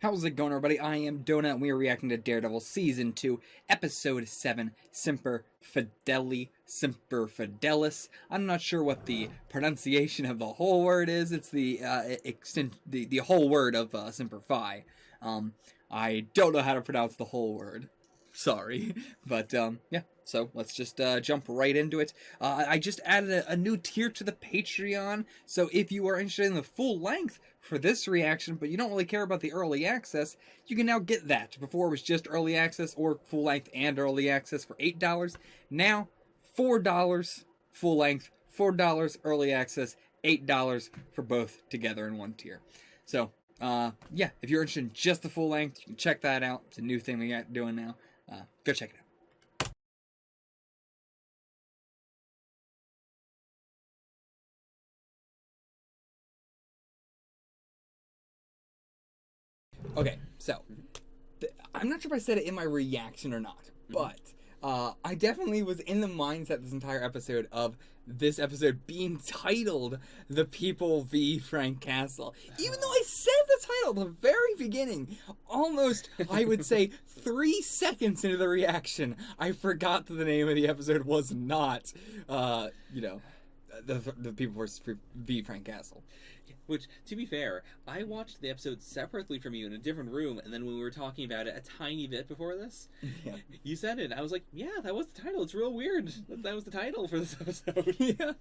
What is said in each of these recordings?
How's it going, everybody? I am Donut, and we are reacting to Daredevil Season 2, Episode 7, Semper Fidelis. I'm not sure what the pronunciation of the whole word is. It's the the whole word of Semper Fi. I don't know how to pronounce the whole word. Sorry. But, yeah. So, let's just jump right into it. I just added a new tier to the Patreon, so if you are interested in the full length for this reaction, but you don't really care about the early access, you can now get that. Before it was just early access, or full length and early access for $8. Now, $4 full length, $4 early access, $8 for both together in one tier. So, yeah, if you're interested in just the full length, you can check that out. It's a new thing we got doing now. Go check it out. Okay, so, I'm not sure if I said it in my reaction or not, but I definitely was in the mindset this entire episode of this episode being titled The People v. Frank Castle. Even though I said the title at the very beginning, almost, I would say, 3 seconds into the reaction, I forgot that the name of the episode was not, the People v. Frank Castle. Which, to be fair, I watched the episode separately from you in a different room, and then when we were talking about it a tiny bit before this, yeah. You said it. I was like, yeah, that was the title. It's real weird that was the title for this episode. Yeah.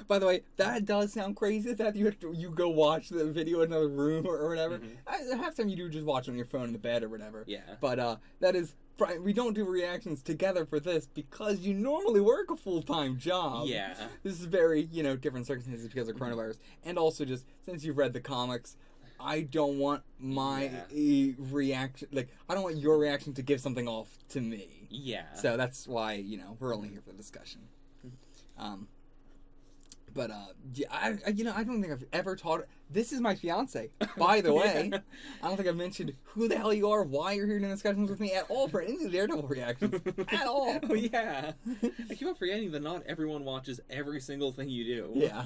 By the way, that does sound crazy that you go watch the video in another room or whatever. Half the time you do just watch it on your phone in the bed or whatever. Yeah. But that is... We don't do reactions together for this because you normally work a full-time job. Yeah. This is very, different circumstances because of coronavirus. And also just, since you've read the comics, I don't want my reaction... I don't want your reaction to give something off to me. Yeah. So that's why, we're only here for the discussion. But, yeah, I don't think I've ever taught... This is my fiance, by the way. I don't think I've mentioned who the hell you are, why you're here doing discussions with me at all for any of the Daredevil reactions. At all. Oh, yeah. I keep on forgetting that not everyone watches every single thing you do. Yeah.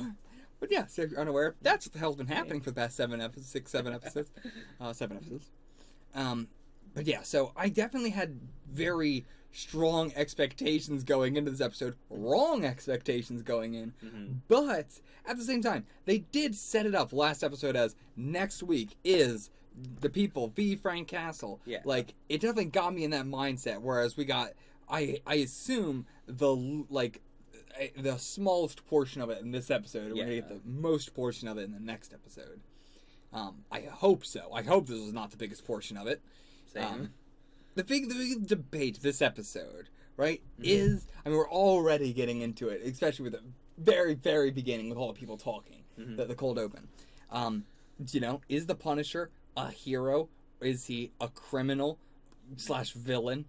But yeah, so if you're unaware, that's what the hell's been happening for the past 7 episodes. 7 episodes. But yeah, so I definitely had very strong expectations going into this episode, wrong expectations going in, but at the same time, they did set it up last episode as next week is The People v. Frank Castle. Yeah. It definitely got me in that mindset, whereas we got, I assume, the smallest portion of it in this episode, and we're gonna get the most portion of it in the next episode. I hope so. I hope this is not the biggest portion of it. Same. The big debate this episode, right, is... I mean, we're already getting into it, especially with the very, very beginning with all the people talking, the cold open. Is the Punisher a hero? Is he a criminal / villain?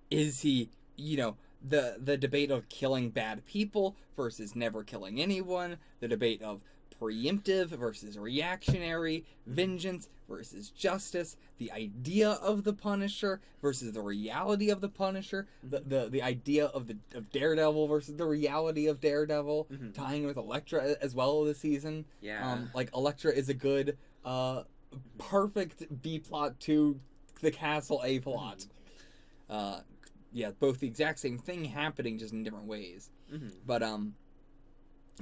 Is he, the debate of killing bad people versus never killing anyone, the debate of preemptive versus reactionary, vengeance versus justice, the idea of the Punisher versus the reality of the Punisher, the idea of Daredevil versus the reality of Daredevil, tying with Elektra as well this season. Yeah. Elektra is a good, perfect B plot to the Castle A plot. Yeah, both the exact same thing happening, just in different ways. But,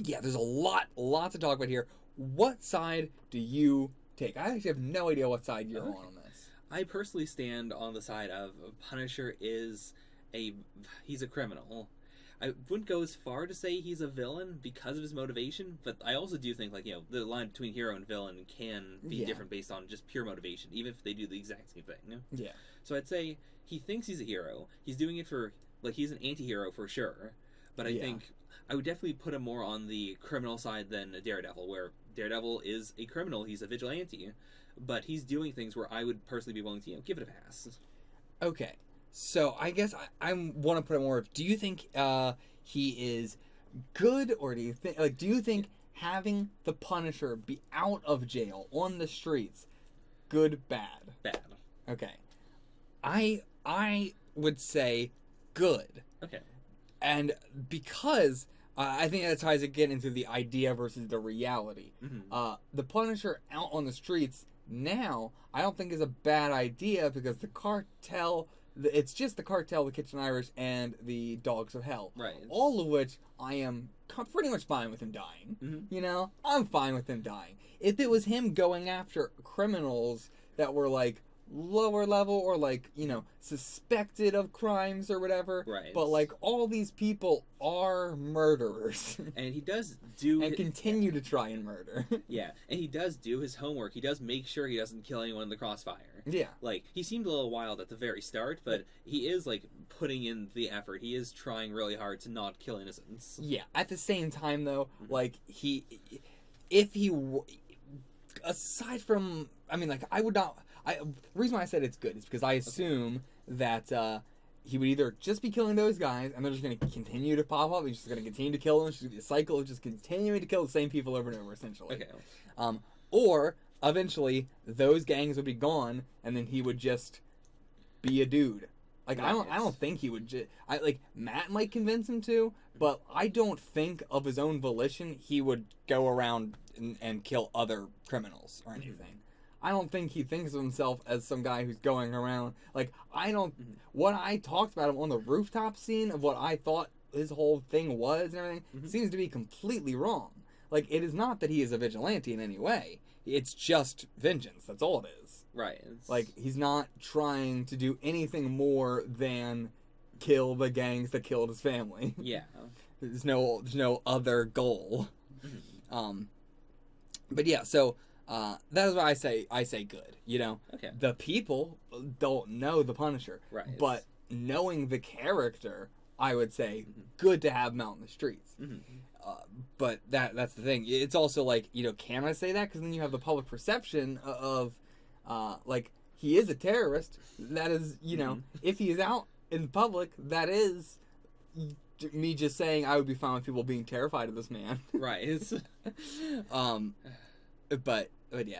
yeah, there's a lot to talk about here. What side do you take? I actually have no idea what side you're on this. I personally stand on the side of Punisher he's a criminal. I wouldn't go as far to say he's a villain because of his motivation, but I also do think, the line between hero and villain can be different based on just pure motivation, even if they do the exact same thing. Yeah. So I'd say he thinks he's a hero. He's doing it for, he's an anti-hero for sure, but I think... I would definitely put him more on the criminal side than Daredevil, where Daredevil is a criminal, he's a vigilante, but he's doing things where I would personally be willing to, give it a pass. Okay, so I guess I want to put it more, do you think he is good, or do you think having the Punisher be out of jail, on the streets, good, bad? Bad. Okay. I would say good. Okay. And because I think that ties again into the idea versus the reality. Mm-hmm. The Punisher out on the streets now, I don't think is a bad idea because the cartel, it's just the cartel, the Kitchen Irish, and the Dogs of Hell. Right. All of which I am pretty much fine with him dying. Mm-hmm. You know, I'm fine with him dying. If it was him going after criminals that were like lower level or like, you know, suspected of crimes or whatever, right? But like all these people are murderers, and he does do and continue to try and murder. Yeah, and he does do his homework. He does make sure he doesn't kill anyone in the crossfire. Yeah, like he seemed a little wild at the very start, but he is like putting in the effort. He is trying really hard to not kill innocents. Yeah. At the same time, though, Mm-hmm. like aside from, I mean, like I would not. The reason why I said it's good is because I assume that he would either just be killing those guys and they're just going to continue to pop up. He's just going to continue to kill them. It's just a cycle of just continuing to kill the same people over and over, essentially. Okay. Or eventually those gangs would be gone and then he would just be a dude. Like Right. I don't think he would. Like Matt might convince him to, but I don't think of his own volition he would go around and kill other criminals or anything. I don't think he thinks of himself as some guy who's going around. Like, I don't. What I talked about him on the rooftop scene of what I thought his whole thing was and everything seems to be completely wrong. Like, it is not that he is a vigilante in any way. It's just vengeance. That's all it is. Right. Like, he's not trying to do anything more than kill the gangs that killed his family. Yeah. There's no other goal. But yeah, so. That is why I say good, you know? Okay. The people don't know the Punisher. Right. But knowing the character, I would say good to have him out in the streets. But that's the thing. It's also like, you know, can I say that? Because then you have the public perception of, like, he is a terrorist. That is, you know, if he is out in public, that is me just saying I would be fine with people being terrified of this man. Right. But yeah,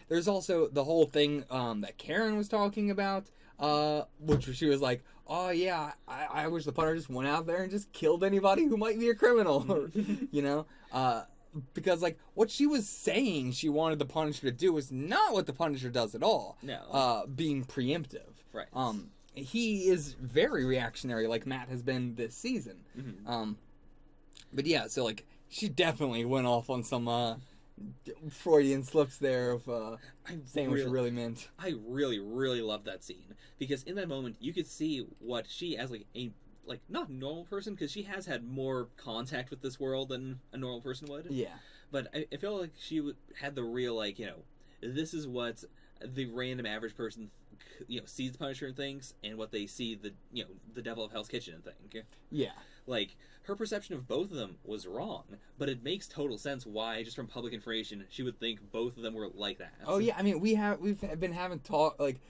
there's also the whole thing that Karen was talking about, which she was like, oh yeah, I wish the Punisher just went out there and just killed anybody who might be a criminal, you know, because like what she was saying she wanted the Punisher to do was not what the Punisher does at all. No. Being preemptive. Right. He is very reactionary, like Matt has been this season. But yeah, so like she definitely went off on some Freudian slips there of saying what she really meant. I really, really love that scene because in that moment you could see what she, as like a not normal person, because she has had more contact with this world than a normal person would. Yeah, but I feel like she had the real like, you know, this is what the random average person, you know, sees the Punisher and thinks, and what they see the Devil of Hell's Kitchen and think. Yeah. Like, her perception of both of them was wrong, but it makes total sense why, just from public information, she would think both of them were like that. Oh yeah, I mean we've been having talk like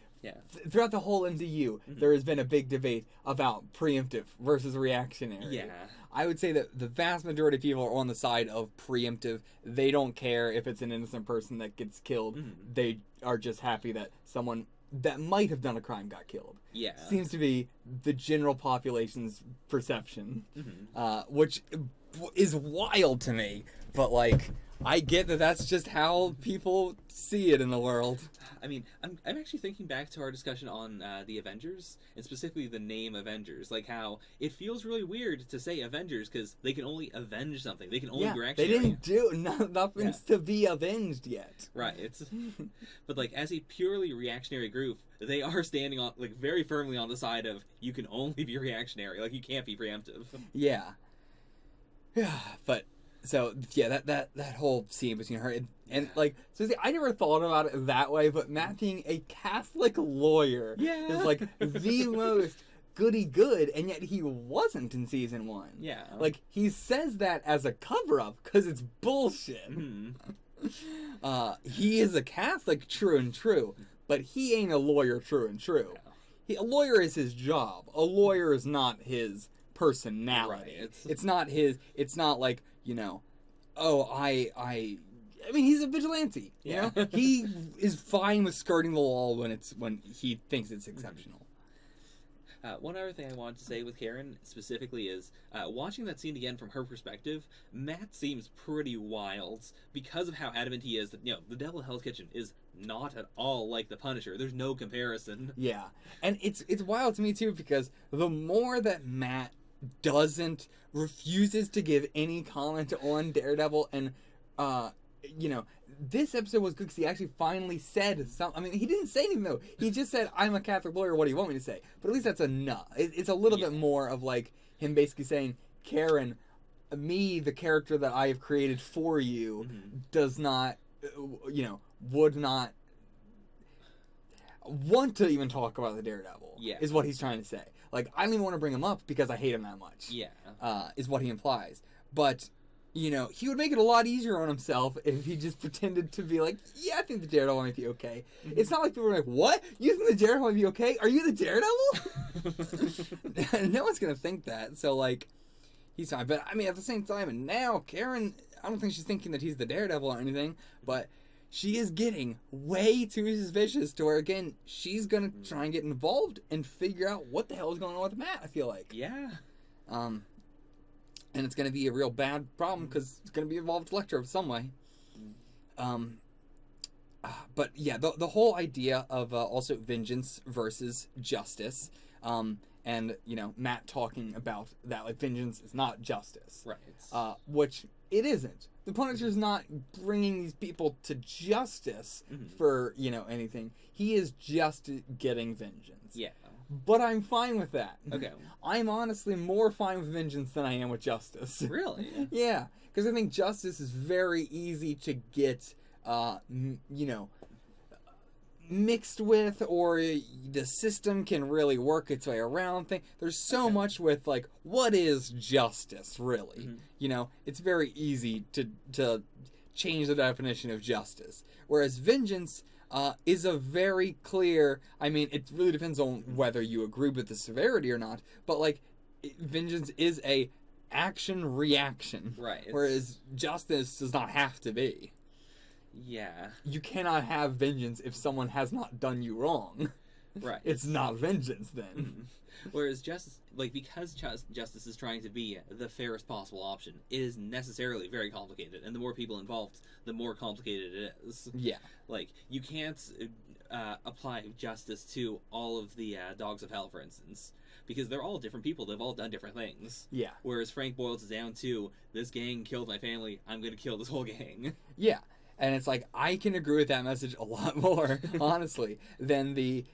throughout the whole MCU, there has been a big debate about preemptive versus reactionary. Yeah. I would say that the vast majority of people are on the side of preemptive. They don't care if it's an innocent person that gets killed. They are just happy that someone that might have done a crime got killed. Yeah. Seems to be the general population's perception, which is wild to me. But, like, I get that that's just how people see it in the world. I mean, I'm actually thinking back to our discussion on the Avengers, and specifically the name Avengers. Like, how it feels really weird to say Avengers, because they can only avenge something. They can only be reactionary. They didn't do nothing's to be avenged yet. Right. But, like, as a purely reactionary group, they are standing on, like, very firmly on the side of, you can only be reactionary. Like, you can't be preemptive. Yeah. Yeah, but... So yeah, that whole scene between her and like, so see, I never thought about it that way, but Matt being a Catholic lawyer is like the most goody good, and yet he wasn't in season 1. Yeah, like he says that as a cover up because it's bullshit. He is a Catholic, true and true, but he ain't a lawyer, true and true. A lawyer is his job. A lawyer is not his personality. Right. It's not his. It's not like, you know, oh, I mean, he's a vigilante. You know, he is fine with skirting the law when he thinks it's exceptional. One other thing I wanted to say with Karen specifically is watching that scene again from her perspective. Matt seems pretty wild because of how adamant he is that the Devil Hell's Kitchen is not at all like the Punisher. There's no comparison. Yeah, and it's wild to me too because the more that Matt refuses to give any comment on Daredevil, and this episode was good because he actually finally said something. I mean, he didn't say anything, though. He just said, I'm a Catholic lawyer, what do you want me to say? But at least that's enough. It's a little bit more of, like, him basically saying, Karen, me, the character that I have created for you, does not, would not want to even talk about the Daredevil, is what he's trying to say. Like, I don't even want to bring him up because I hate him that much, is what he implies. But... he would make it a lot easier on himself if he just pretended to be like, yeah, I think the Daredevil might be okay. It's not like people are like, what? You think the Daredevil might be okay? Are you the Daredevil? No one's going to think that. So, like, he's fine. But, I mean, at the same time, and now Karen, I don't think she's thinking that he's the Daredevil or anything, but she is getting way too suspicious to where, again, she's going to try and get involved and figure out what the hell is going on with Matt, I feel like. Yeah. And it's going to be a real bad problem because it's going to be involved with Electro in some way. But yeah, the whole idea of also vengeance versus justice, and Matt talking about that, like, vengeance is not justice, right? Which it isn't. The Punisher's not bringing these people to justice for anything. He is just getting vengeance. Yeah. But I'm fine with that. Okay. I'm honestly more fine with vengeance than I am with justice. Really? Yeah, because I think justice is very easy to get, mixed with, or the system can really work its way around things. There's so much with, like, what is justice, really? It's very easy to change the definition of justice. Whereas vengeance... is a very clear... I mean, it really depends on whether you agree with the severity or not, but, like, vengeance is a action-reaction. Right. Whereas justice does not have to be. Yeah. You cannot have vengeance if someone has not done you wrong. Right. It's not vengeance, then. Whereas justice, because justice is trying to be the fairest possible option, it is necessarily very complicated, and the more people involved, the more complicated it is. Yeah. Like, you can't apply justice to all of the Dogs of Hell, for instance, because they're all different people. They've all done different things. Yeah. Whereas Frank boils it down to, this gang killed my family, I'm going to kill this whole gang. Yeah. And it's like, I can agree with that message a lot more, honestly, than the,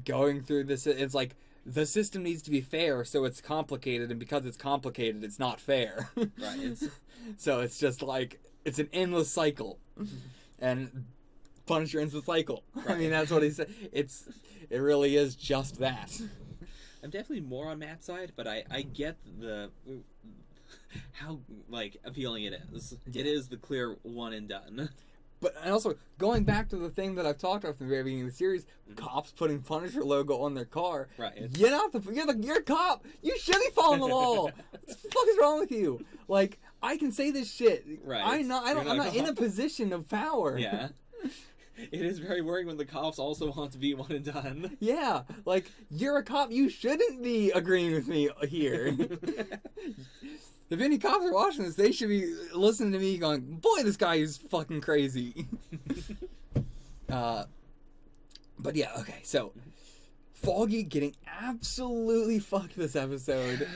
going through this. It's like, the system needs to be fair, so it's complicated, and because it's complicated, it's not fair. Right. So it's just like, it's an endless cycle. And Punisher ends the cycle. Right. I mean, that's what he said. It really is just that. I'm definitely more on Matt's side, but I get how, like, appealing it is. Yeah. It is the clear one and done. But, and also, going back to the thing that I've talked about from the very beginning of the series, cops putting Punisher logo on their car. Right. You're a cop! You should be following the law! What the fuck is wrong with you? Like, I can say this shit. Right. I'm not in a position of power. Yeah. It is very worrying when the cops also want to be one and done. Yeah, like, you're a cop, you shouldn't be agreeing with me here. If any cops are watching this, they should be listening to me going, boy, this guy is fucking crazy. But yeah, okay, so Foggy getting absolutely fucked this episode.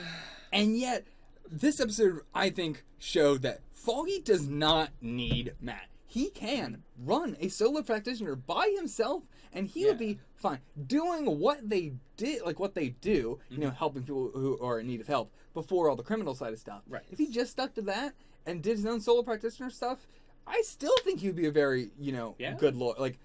And yet, this episode, I think, showed that Foggy does not need Matt. He can run a solo practitioner by himself, and he would be fine doing what they did, like what they do, helping people who are in need of help before all the criminal side of stuff. Right. If he just stuck to that and did his own solo practitioner stuff, I still think he would be a very, good lawyer. Like,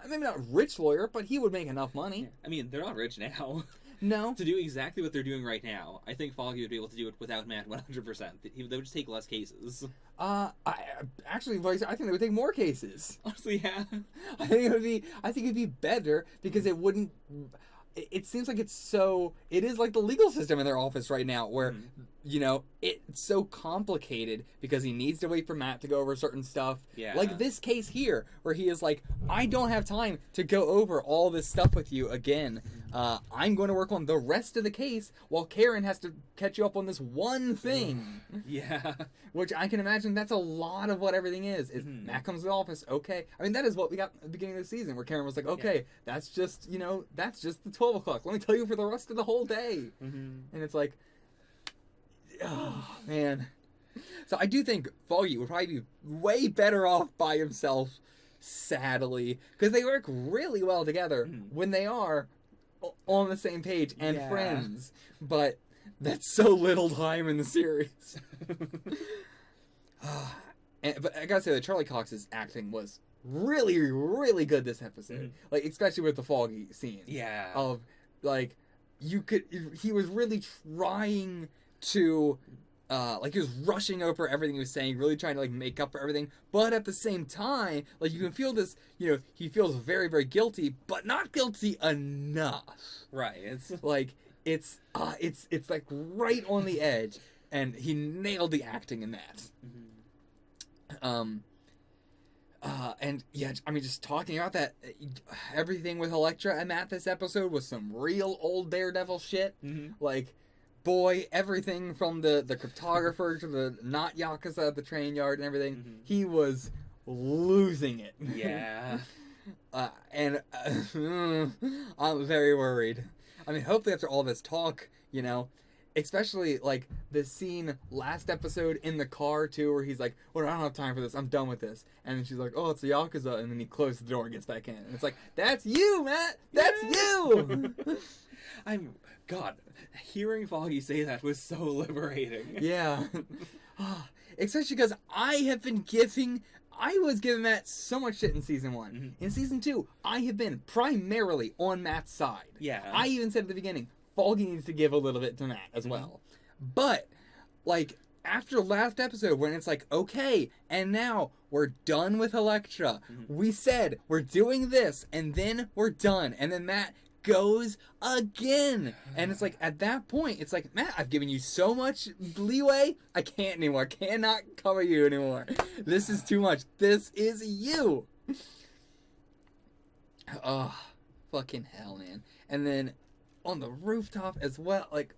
maybe not rich lawyer, but he would make enough money. Yeah. I mean, they're not rich now. No. To do exactly what they're doing right now, I think Foggy would be able to do it without Matt 100%. They would just take less cases. I think they would take more cases. Honestly, yeah. I think it'd be better because it wouldn't. It seems like it is like the legal system in their office right now, where it's so complicated because he needs to wait for Matt to go over certain stuff. Yeah. Like this case here, where he is like, I don't have time to go over all this stuff with you again. I'm going to work on the rest of the case while Karen has to catch you up on this one thing. Yeah. Which I can imagine that's a lot of what everything is. Matt comes to the office, okay. I mean, that is what we got at the beginning of the season, where Karen was like, okay, that's just the 12 o'clock. Let me tell you for the rest of the whole day. And it's like, oh, man. So I do think Foggy would probably be way better off by himself, sadly, because they work really well together when they are on the same page and friends. But that's so little time in the series. But I gotta say that Charlie Cox's acting was really, really good this episode. Like, especially with the Foggy scenes. Yeah. Of, like, he was really trying to, like, he was rushing over everything he was saying, really trying to, like, make up for everything, but at the same time, like, you can feel this, he feels very, very guilty, but not guilty enough. Right. It's like, it's like right on the edge, and he nailed the acting in that. And yeah, I mean, just talking about that, everything with Elektra and Matt this episode was some real old Daredevil shit. Like, boy, everything from the cryptographer to the not Yakuza at the train yard and everything, he was losing it. Yeah. And I'm very worried. I mean, hopefully after all this talk, especially, like, the scene last episode in the car, too, where he's like, well, I don't have time for this, I'm done with this. And then she's like, oh, it's the Yakuza, and then he closes the door and gets back in. And it's like, that's you, Matt! That's you! God, hearing Foggy say that was so liberating. Yeah. Especially because I was giving Matt so much shit in season 1. In season 2, I have been primarily on Matt's side. Yeah. I even said at the beginning, Foggy needs to give a little bit to Matt as well. But, like, after last episode, when it's like, okay, and now we're done with Elektra. We said we're doing this, and then we're done. And then Matt goes again. And it's like, at that point, it's like, Matt, I've given you so much leeway, I can't anymore. I cannot cover you anymore. This is too much. This is you. Oh, fucking hell, man. And then on the rooftop as well, like,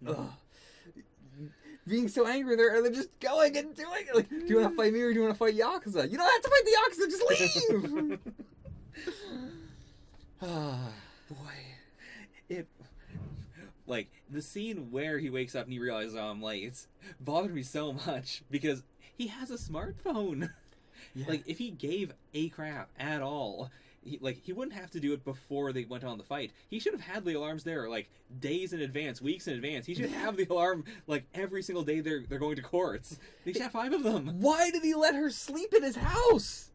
being so angry there, and then just going and doing it. Like, do you want to fight me or do you want to fight Yakuza? You don't have to fight the Yakuza, just leave! Boy, like, the scene where he wakes up and he realizes, oh, I'm late, it's bothered me so much, because he has a smartphone. Yeah. Like, if he gave a crap at all, he wouldn't have to do it before they went on the fight. He should have had the alarms there, like, days in advance, weeks in advance. He should have the alarm, like, every single day they're going to courts. They should have 5 of them. Why did he let her sleep in his house?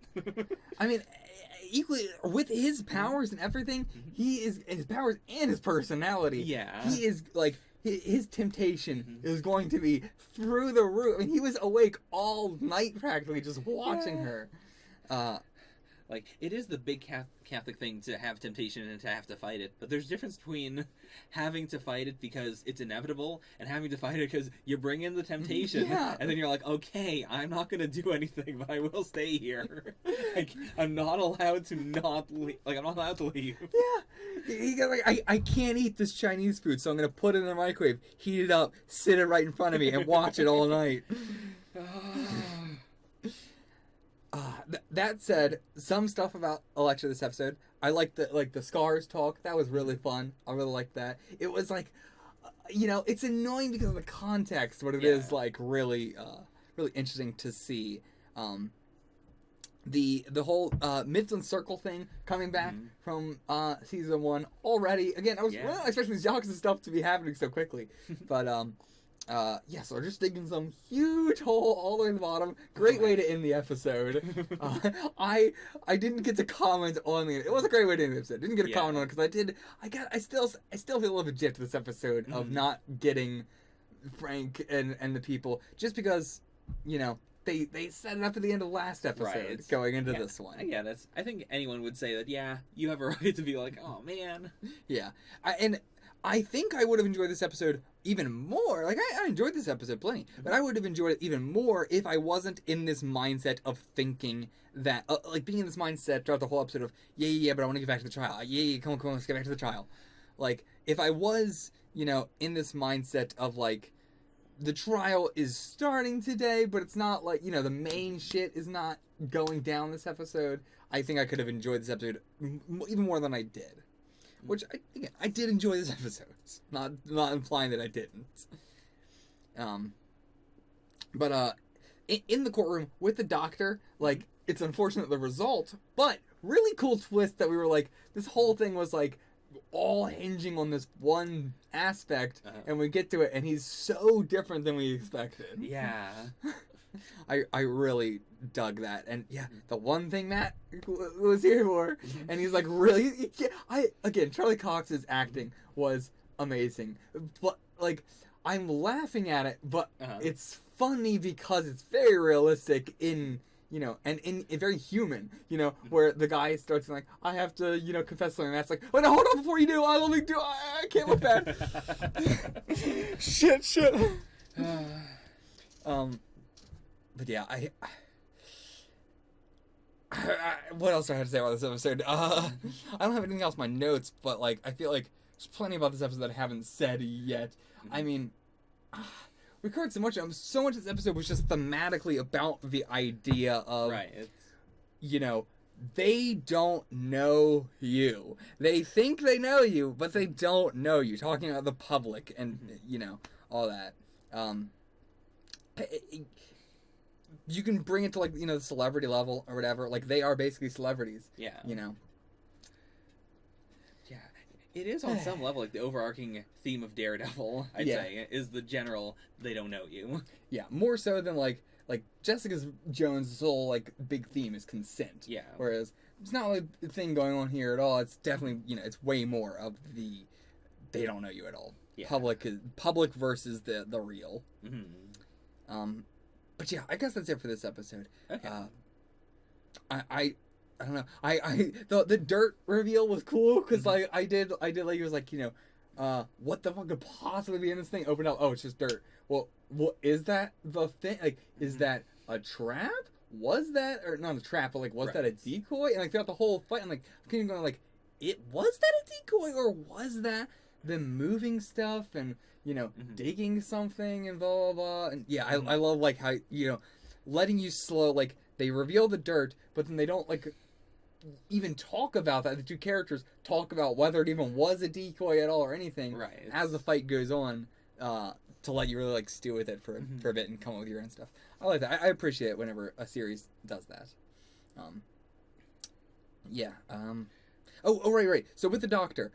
I mean, equally, with his powers and everything, his powers and his personality. Yeah. He is, like, his temptation is going to be through the roof. I mean, he was awake all night practically just watching her. Like, it is the big Catholic thing to have temptation and to have to fight it, but there's a difference between having to fight it because it's inevitable and having to fight it because you bring in the temptation, and then you're like, okay, I'm not going to do anything, but I will stay here. Like, I'm not allowed to not leave. Like, I'm not allowed to leave. Yeah. He got, like, I can't eat this Chinese food, so I'm going to put it in the microwave, heat it up, sit it right in front of me, and watch it all night. That said, some stuff about Elektra this episode, I liked the scars talk. That was really fun. I really liked that. It was like, it's annoying because of the context, but it is like really interesting to see. The whole Midland Circle thing coming back from season 1 already. Again, I was really not expecting these Yakuza stuff to be happening so quickly, but so we're just digging some huge hole all the way to the bottom. Great way to end the episode. I didn't get to comment on it. It was a great way to end the episode. Didn't get a comment on it because I still feel a little bit gypped this episode of not getting Frank and the people, just because they set it up at the end of last episode going into this one. Yeah, I think anyone would say that. Yeah, you have a right to be like, oh man. Yeah, I think I would have enjoyed this episode even more. Like, I enjoyed this episode plenty, but I would have enjoyed it even more if I wasn't in this mindset of thinking that, like, being in this mindset throughout the whole episode of, yeah, but I want to get back to the trial. Yeah, come on, let's get back to the trial. Like, if I was, in this mindset of, like, the trial is starting today, but it's not, like, the main shit is not going down this episode, I think I could have enjoyed this episode even more than I did. Which, I did enjoy this episode. Not implying that I didn't. But in the courtroom with the doctor, like, it's unfortunate the result, but really cool twist that we were like, this whole thing was like all hinging on this one aspect, and we get to it, and he's so different than we expected. Yeah. I really dug that, and yeah, the one thing Matt was here for, and he's like, really, again, Charlie Cox's acting was amazing, but like, I'm laughing at it, but it's funny because it's very realistic in, and very human, where the guy starts like, I have to, confess something, and Matt's like, oh no, hold on before you do, I can't look bad. shit. But yeah, I what else do I have to say about this episode? I don't have anything else in my notes, but like, I feel like there's plenty about this episode that I haven't said yet. I mean, we covered so much of this episode was just thematically about the idea of, right, they don't know you. They think they know you, but they don't know you. Talking about the public and, all that. You can bring it to, like, the celebrity level or whatever. Like, they are basically celebrities. Yeah. Yeah, it is on some level, like, the overarching theme of Daredevil, I'd say, is the general, they don't know you. Yeah, more so than, like Jessica Jones' whole, like, big theme is consent. Yeah. Whereas, it's not like a thing going on here at all. It's definitely, it's way more of the, they don't know you at all. Yeah. Public versus the real. Mm-hmm. But yeah, I guess that's it for this episode. Okay. I don't know. The dirt reveal was cool because like I did like he was like what the fuck could possibly be in this thing? Open up. Oh, it's just dirt. Well, what is that the thing? Like, is that a trap? Was that or not a trap? But like, was that a decoy? And like throughout the whole fight, I'm like, I'm going like, was that a decoy or was that them moving stuff and digging something and blah blah blah? And yeah, I love like how letting you slow, like they reveal the dirt, but then they don't like even talk about that. The two characters talk about whether it even was a decoy at all or anything. Right. As the fight goes on, to let you really like stew with it for a bit and come up with your own stuff. I like that. I appreciate it whenever a series does that. Yeah. Oh, right. So with the doctor,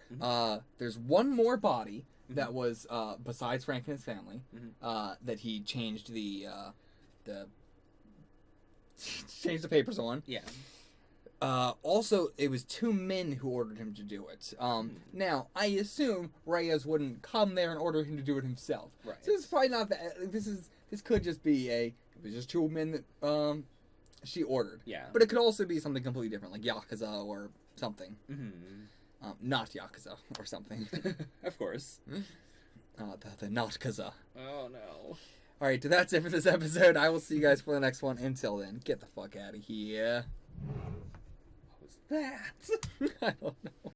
there's one more body that was besides Frank and his family that he changed the papers on. Yeah. Also, it was two men who ordered him to do it. Now, I assume Reyes wouldn't come there and order him to do it himself. Right. So it's probably not that. This could just be it was just two men that she ordered. Yeah. But it could also be something completely different, like Yakuza or something. Not Yakuza or something. Of course. The not Kaza. Oh no. Alright, so that's it for this episode. I will see you guys for the next one. Until then, get the fuck out of here. What was that? I don't know.